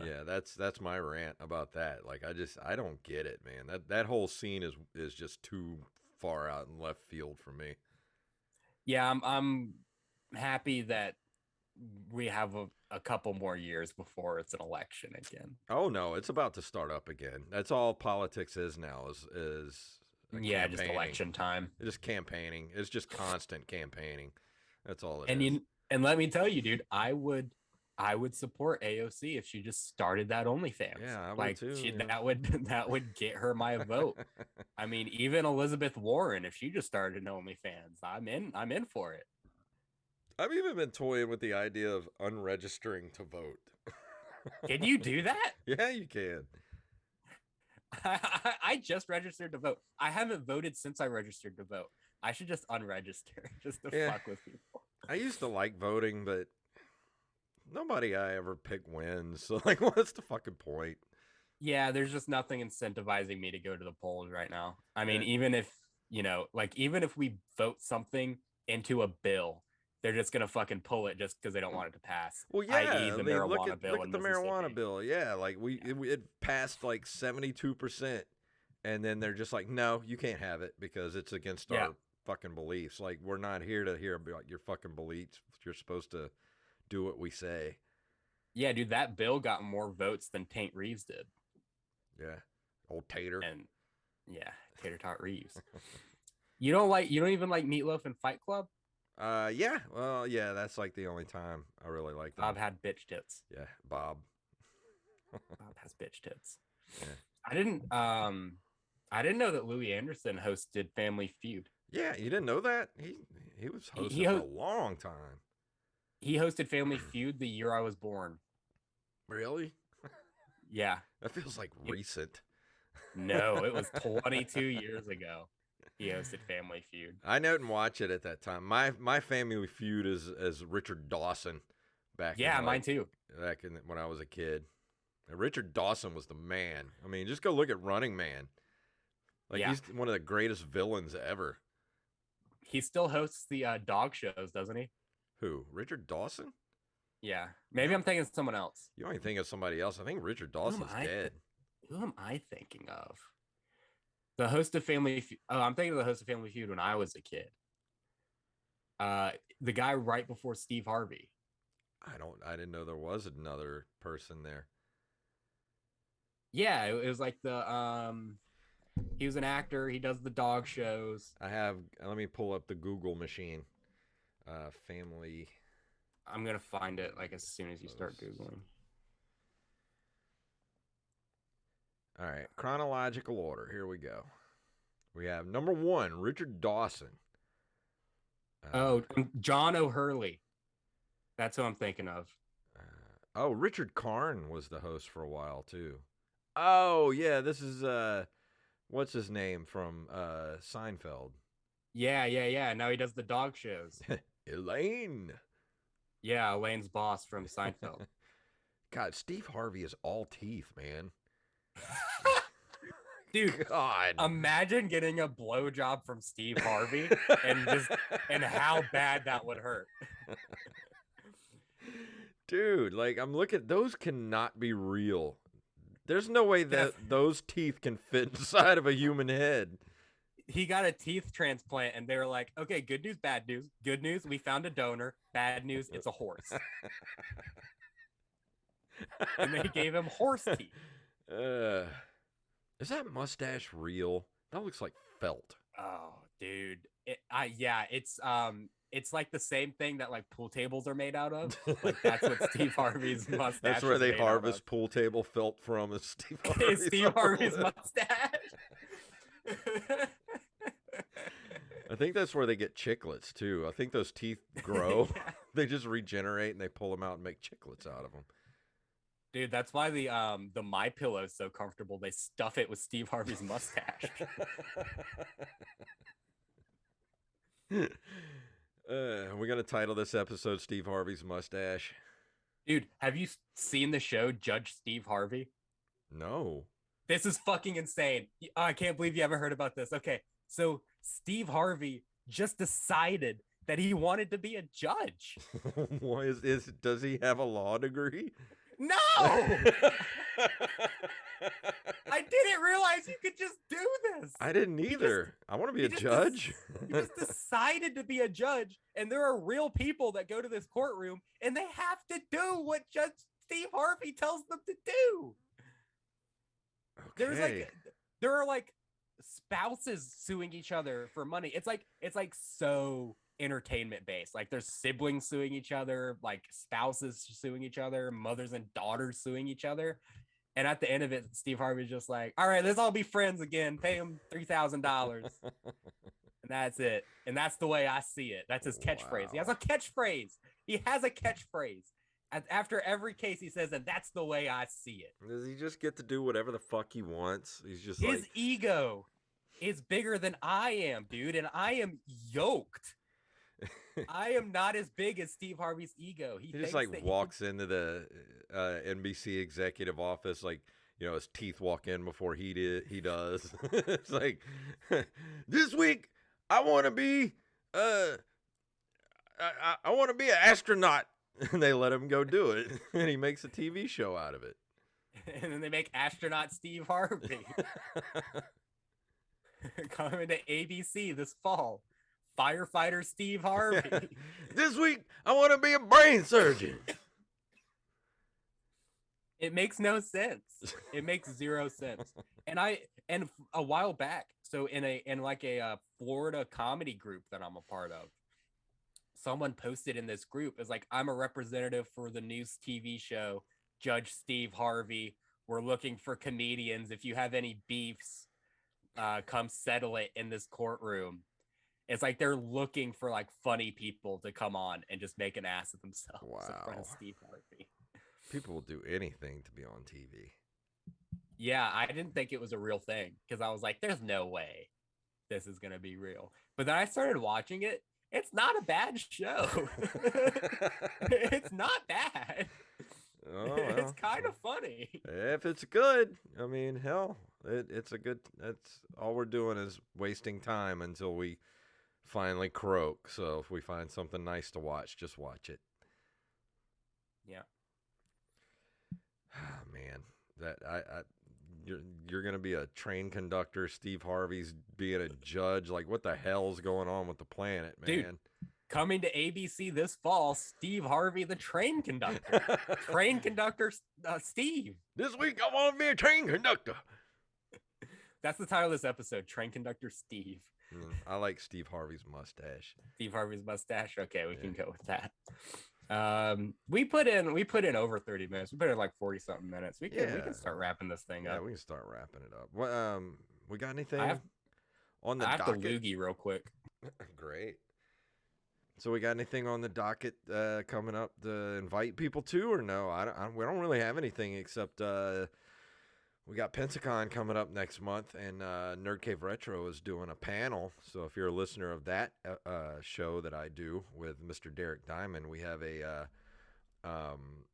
[SPEAKER 1] Yeah, that's my rant about that. Like I don't get it, man. That whole scene is just too far out in left field for me.
[SPEAKER 2] yeah, I'm happy that we have a couple more years before it's an election again.
[SPEAKER 1] Oh no, it's about to start up again. That's all politics is now is
[SPEAKER 2] Yeah, just election time.
[SPEAKER 1] It's just campaigning. It's just constant campaigning. That's all it
[SPEAKER 2] and
[SPEAKER 1] is.
[SPEAKER 2] And let me tell you, dude, I would support AOC if she just started that OnlyFans.
[SPEAKER 1] Yeah, I would
[SPEAKER 2] like
[SPEAKER 1] too.
[SPEAKER 2] that would get her my vote. I mean, even Elizabeth Warren, if she just started an OnlyFans, I'm in for it.
[SPEAKER 1] I've even been toying with the idea of unregistering to vote.
[SPEAKER 2] Can you do that?
[SPEAKER 1] Yeah, you can.
[SPEAKER 2] I just registered to vote. I haven't voted since I registered to vote. I should just unregister just to fuck with people.
[SPEAKER 1] I used to like voting, but nobody I ever pick wins. So, like, what's the fucking point?
[SPEAKER 2] Yeah, there's just nothing incentivizing me to go to the polls right now. I mean, even if, even if we vote something into a bill, they're just going to fucking pull it just because they don't want it to pass.
[SPEAKER 1] Well, yeah,
[SPEAKER 2] the
[SPEAKER 1] look at the marijuana bill. Yeah, like it passed like 72%. And then they're just like, no, you can't have it because it's against our fucking beliefs. Like, we're not here to hear about your fucking beliefs. You're supposed to do what we say.
[SPEAKER 2] Yeah, dude, that bill got more votes than Taint Reeves did.
[SPEAKER 1] Yeah, old Tater.
[SPEAKER 2] And yeah, Tater Tot Reeves. You don't even like Meatloaf and Fight Club?
[SPEAKER 1] Yeah. Well, yeah, that's like the only time I really like them.
[SPEAKER 2] Bob had bitch tits.
[SPEAKER 1] Yeah, Bob.
[SPEAKER 2] Bob has bitch tits.
[SPEAKER 1] Yeah.
[SPEAKER 2] I didn't know that Louis Anderson hosted Family Feud.
[SPEAKER 1] Yeah, you didn't know that? He was hosting for a long time.
[SPEAKER 2] He hosted Family Feud the year I was born.
[SPEAKER 1] Really?
[SPEAKER 2] Yeah.
[SPEAKER 1] That feels like recent.
[SPEAKER 2] No, it was 22 years ago. He hosted Family Feud.
[SPEAKER 1] I didn't watch it at that time. My Family Feud is as Richard Dawson back.
[SPEAKER 2] Yeah, mine too.
[SPEAKER 1] Back when I was a kid, and Richard Dawson was the man. I mean, just go look at Running Man. Like he's one of the greatest villains ever.
[SPEAKER 2] He still hosts the dog shows, doesn't he?
[SPEAKER 1] Who? Richard Dawson?
[SPEAKER 2] Yeah, maybe I'm thinking of someone else.
[SPEAKER 1] You don't think of somebody else. I think Richard Dawson's dead.
[SPEAKER 2] Who am I thinking of? The host of Family Feud. Oh, I'm thinking of the host of Family Feud when I was a kid. The guy right before Steve Harvey.
[SPEAKER 1] I didn't know there was another person there.
[SPEAKER 2] Yeah, it was like he was an actor. He does the dog shows.
[SPEAKER 1] Let me pull up the Google machine. Family.
[SPEAKER 2] I'm going to find it like as soon as you start Googling.
[SPEAKER 1] All right. Chronological order. Here we go. We have number 1, Richard Dawson.
[SPEAKER 2] John O'Hurley. That's who I'm thinking of.
[SPEAKER 1] Richard Karn was the host for a while too. Oh, yeah. This is, what's his name from Seinfeld?
[SPEAKER 2] Yeah. Now he does the dog shows.
[SPEAKER 1] Elaine.
[SPEAKER 2] Yeah, Elaine's boss from Seinfeld.
[SPEAKER 1] God, Steve Harvey is all teeth, man.
[SPEAKER 2] Dude, God. Imagine getting a blowjob from Steve Harvey and how bad that would hurt.
[SPEAKER 1] Dude, like I'm looking, those cannot be real. There's no way that those teeth can fit inside of a human head.
[SPEAKER 2] He got a teeth transplant and they were like, okay, good news, bad news. Good news, we found a donor. Bad news, it's a horse. And they gave him horse teeth.
[SPEAKER 1] Is that mustache real? That looks like felt.
[SPEAKER 2] Oh, dude. It's like the same thing that like pool tables are made out of. Like that's what Steve Harvey's mustache.
[SPEAKER 1] That's where they harvest pool table felt from. Is Steve Harvey's,
[SPEAKER 2] Harvey's mustache.
[SPEAKER 1] I think that's where they get chiclets too. I think those teeth grow.
[SPEAKER 2] Yeah.
[SPEAKER 1] They just regenerate and they pull them out and make chiclets out of them.
[SPEAKER 2] Dude, that's why the MyPillow is so comfortable. They stuff it with Steve Harvey's mustache.
[SPEAKER 1] We're gonna title this episode "Steve Harvey's Mustache."
[SPEAKER 2] Dude, have you seen the show Judge Steve Harvey?
[SPEAKER 1] No.
[SPEAKER 2] This is fucking insane. I can't believe you haven't heard about this. Okay, so Steve Harvey just decided that he wanted to be a judge.
[SPEAKER 1] Why does he have a law degree?
[SPEAKER 2] No! I didn't realize you could just do this.
[SPEAKER 1] I didn't either. I want to be a judge.
[SPEAKER 2] He just decided to be a judge, and there are real people that go to this courtroom, and they have to do what Judge Steve Harvey tells them to do.
[SPEAKER 1] Okay.
[SPEAKER 2] There are like spouses suing each other for money. It's like so entertainment based. Like there's siblings suing each other, like spouses suing each other, mothers and daughters suing each other. And at the end of it, Steve Harvey's just like, all right, let's all be friends again. Pay him $3,000. And that's it. And that's the way I see it. That's his catchphrase.
[SPEAKER 1] Wow.
[SPEAKER 2] He has a catchphrase. He has a catchphrase. After every case, he says, and that's the way I see it.
[SPEAKER 1] Does he just get to do whatever the fuck he wants? He's just
[SPEAKER 2] his ego is bigger than I am, dude. And I am yoked. I am not as big as Steve Harvey's ego.
[SPEAKER 1] He just like walks into the NBC executive office, like, you know, his teeth walk in before he does. It's like, this week I want to be I want to be an astronaut, and they let him go do it, and he makes a TV show out of it.
[SPEAKER 2] And then they make astronaut Steve Harvey coming to ABC this fall. Firefighter Steve Harvey.
[SPEAKER 1] This week, I want to be a brain surgeon.
[SPEAKER 2] It makes no sense. It makes zero sense. And a while back, so in a Florida comedy group that I'm a part of, someone posted in this group is like, I'm a representative for the news TV show Judge Steve Harvey. We're looking for comedians. If you have any beefs, come settle it in this courtroom. It's like they're looking for like funny people to come on and just make an ass of themselves in front of Steve Harvey.
[SPEAKER 1] People will do anything to be on TV.
[SPEAKER 2] Yeah, I didn't think it was a real thing because I was like, there's no way this is going to be real. But then I started watching it. It's not a bad show. It's not bad.
[SPEAKER 1] Oh, well.
[SPEAKER 2] It's kind of funny.
[SPEAKER 1] If it's good, I mean, hell, it's a good. That's all we're doing is wasting time until we finally croak. So if we find something nice to watch, just watch it.
[SPEAKER 2] Yeah.
[SPEAKER 1] Oh, man, that you're gonna be a train conductor. Steve Harvey's being a judge. Like, what the hell's going on with the planet, man?
[SPEAKER 2] Dude, coming to ABC this fall, Steve Harvey, the train conductor. Train conductor Steve.
[SPEAKER 1] This week I want to be a train conductor.
[SPEAKER 2] That's the title of this episode, Train Conductor Steve.
[SPEAKER 1] I like Steve Harvey's mustache.
[SPEAKER 2] Steve Harvey's mustache. Okay, we can go with that. We put in over 30 minutes. We put in like 40 something minutes. We can start wrapping this thing up.
[SPEAKER 1] Yeah, we can start wrapping it up. What we got anything on the
[SPEAKER 2] docket? I have
[SPEAKER 1] docket?
[SPEAKER 2] to loogie real quick.
[SPEAKER 1] Great. So we got anything on the docket coming up to invite people to, or no? We don't really have anything except we got Pensacon coming up next month, and Nerd Cave Retro is doing a panel. So if you're a listener of that show that I do with Mr. Derek Diamond, we have a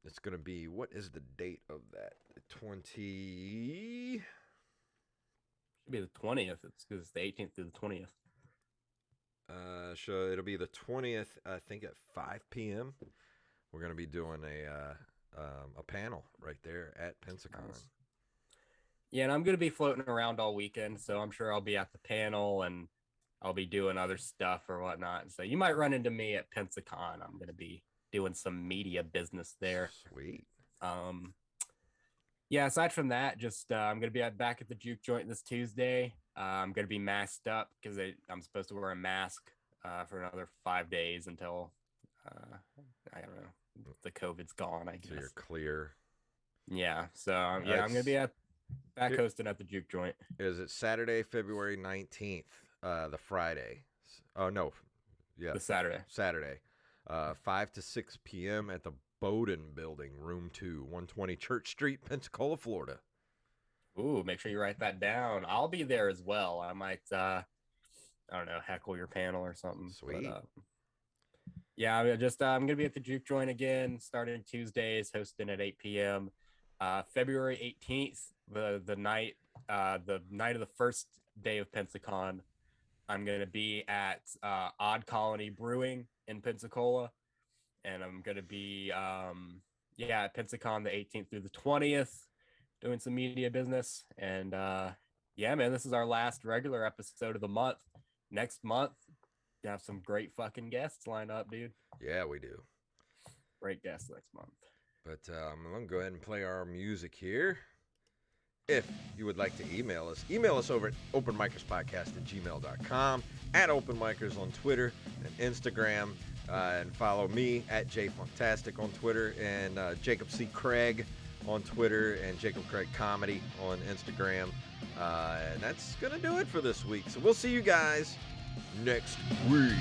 [SPEAKER 1] it's going to be, what is the date of that? The 20...
[SPEAKER 2] Should be the 20th. It's because it's the 18th through the 20th.
[SPEAKER 1] So it'll be the 20th, I think, at 5 p.m. We're going to be doing a panel right there at Pensacon.
[SPEAKER 2] Nice. Yeah, and I'm going to be floating around all weekend, so I'm sure I'll be at the panel and I'll be doing other stuff or whatnot. So you might run into me at Pensacon. I'm going to be doing some media business there.
[SPEAKER 1] Sweet.
[SPEAKER 2] Yeah, aside from that, just I'm going to be back at the Juke Joint this Tuesday. I'm going to be masked up because I'm supposed to wear a mask for another 5 days until, I don't know, the COVID's gone, I guess.
[SPEAKER 1] So you're clear.
[SPEAKER 2] Yeah, so I'm going to be back hosting at the Juke Joint.
[SPEAKER 1] Is it Saturday, February 19th, the Friday? Oh, no. Yeah.
[SPEAKER 2] The Saturday.
[SPEAKER 1] Saturday. 5 to 6 p.m. at the Bowden Building, Room 2, 120 Church Street, Pensacola, Florida.
[SPEAKER 2] Ooh, make sure you write that down. I'll be there as well. I might, I don't know, heckle your panel or something.
[SPEAKER 1] Sweet.
[SPEAKER 2] But, yeah, I'm going to be at the Juke Joint again, starting Tuesdays, hosting at 8 p.m. February 18th, the night of the first day of Pensacon, I'm going to be at Odd Colony Brewing in Pensacola. And I'm going to be, at Pensacon the 18th through the 20th, doing some media business. And yeah, man, this is our last regular episode of the month. Next month, we have some great fucking guests lined up, dude.
[SPEAKER 1] Yeah, we do.
[SPEAKER 2] Great guests next month.
[SPEAKER 1] But I'm going to go ahead and play our music here. If you would like to email us over at openmikerspodcast@gmail.com, at openmikers on Twitter and Instagram, and follow me at jfunktastic on Twitter, and Jacob C. Craig on Twitter, and Jacob Craig Comedy on Instagram. And that's going to do it for this week. So we'll see you guys next week.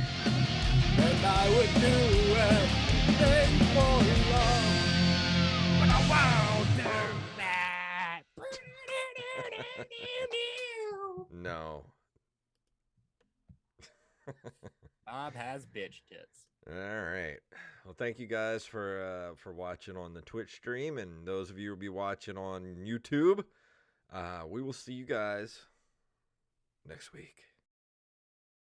[SPEAKER 2] And I would do anything for love, but I won't do that.
[SPEAKER 1] No.
[SPEAKER 2] Bob has bitch tits.
[SPEAKER 1] All right. Well, thank you guys for watching on the Twitch stream, and those of you who will be watching on YouTube. We will see you guys next week.